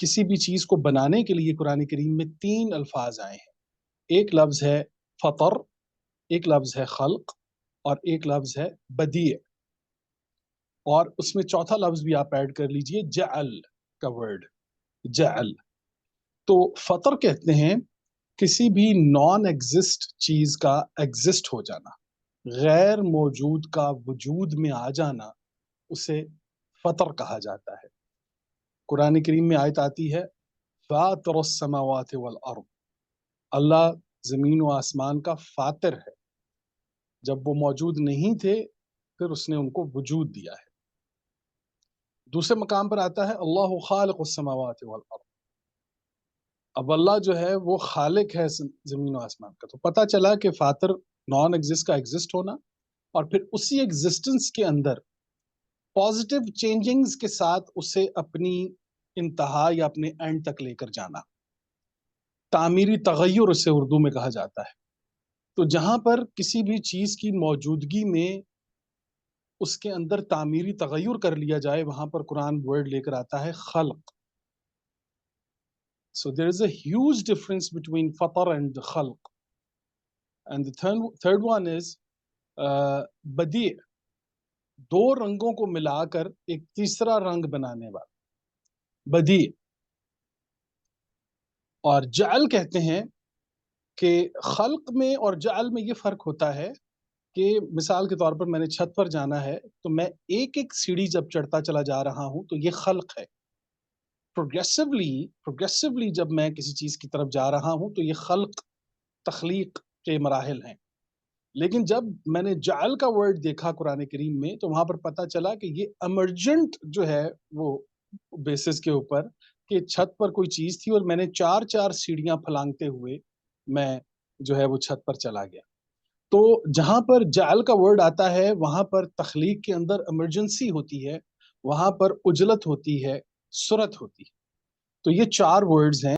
کسی بھی چیز کو بنانے کے لیے قرآن کریم میں 3 الفاظ آئے ہیں۔ ایک لفظ ہے فطر، ایک لفظ ہے خلق، اور ایک لفظ ہے بدیع، اور اس میں چوتھا لفظ بھی آپ ایڈ کر لیجئے جعل کا ورڈ، جعل۔ تو فطر کہتے ہیں کسی بھی نان ایگزسٹ چیز کا ایگزسٹ ہو جانا، غیر موجود کا وجود میں آ جانا، اسے فطر کہا جاتا ہے۔ قرآن کریم میں آیت آتی ہے فاطر السماوات والارض، اللہ زمین و آسمان کا فاطر ہے، جب وہ موجود نہیں تھے پھر اس نے ان کو وجود دیا ہے۔ دوسرے مقام پر آتا ہے اللہ خالق السماوات والارض، اب اللہ جو ہے وہ خالق ہے زمین و آسمان کا۔ تو پتہ چلا کہ فاطر نان ایگزسٹ کا ایگزسٹ ہونا، اور پھر اسی ایگزسٹنس کے اندر پازیٹیو چینجنگز کے ساتھ اسے اپنی انتہا یا اپنے اینڈ تک لے کر جانا، تعمیری تغیر اسے اردو میں کہا جاتا ہے۔ تو جہاں پر کسی بھی چیز کی موجودگی میں اس کے اندر تعمیری تغیر کر لیا جائے، وہاں پر قرآن ورڈ لے کر آتا ہے خلق۔ So there is a huge difference between fatar and khalq. And the third one is badi'، دو رنگوں کو ملا کر ایک تیسرا رنگ بنانے والا بدیع۔ اور جعل کہتے ہیں کہ خلق میں اور جعل میں یہ فرق ہوتا ہے کہ مثال کے طور پر میں نے چھت پر جانا ہے تو میں ایک ایک سیڑھی جب چڑھتا چلا جا رہا ہوں تو یہ خلق ہے۔ پروگریسولی جب میں کسی چیز کی طرف جا رہا ہوں تو یہ خلق، تخلیق کے مراحل ہیں۔ لیکن جب میں نے جعل کا ورڈ دیکھا قرآن کریم میں تو وہاں پر پتہ چلا کہ یہ ایمرجنٹ جو ہے وہ بیسس کے اوپر کہ چھت پر کوئی چیز تھی اور میں نے 4 سیڑھیاں پھلانگتے ہوئے میں جو ہے وہ چھت پر چلا گیا۔ تو جہاں پر جعل کا ورڈ آتا ہے وہاں پر تخلیق کے اندر ایمرجنسی ہوتی ہے، وہاں پر عجلت ہوتی ہے، سرعت ہوتی ہے۔ تو یہ 4 ورڈز ہیں۔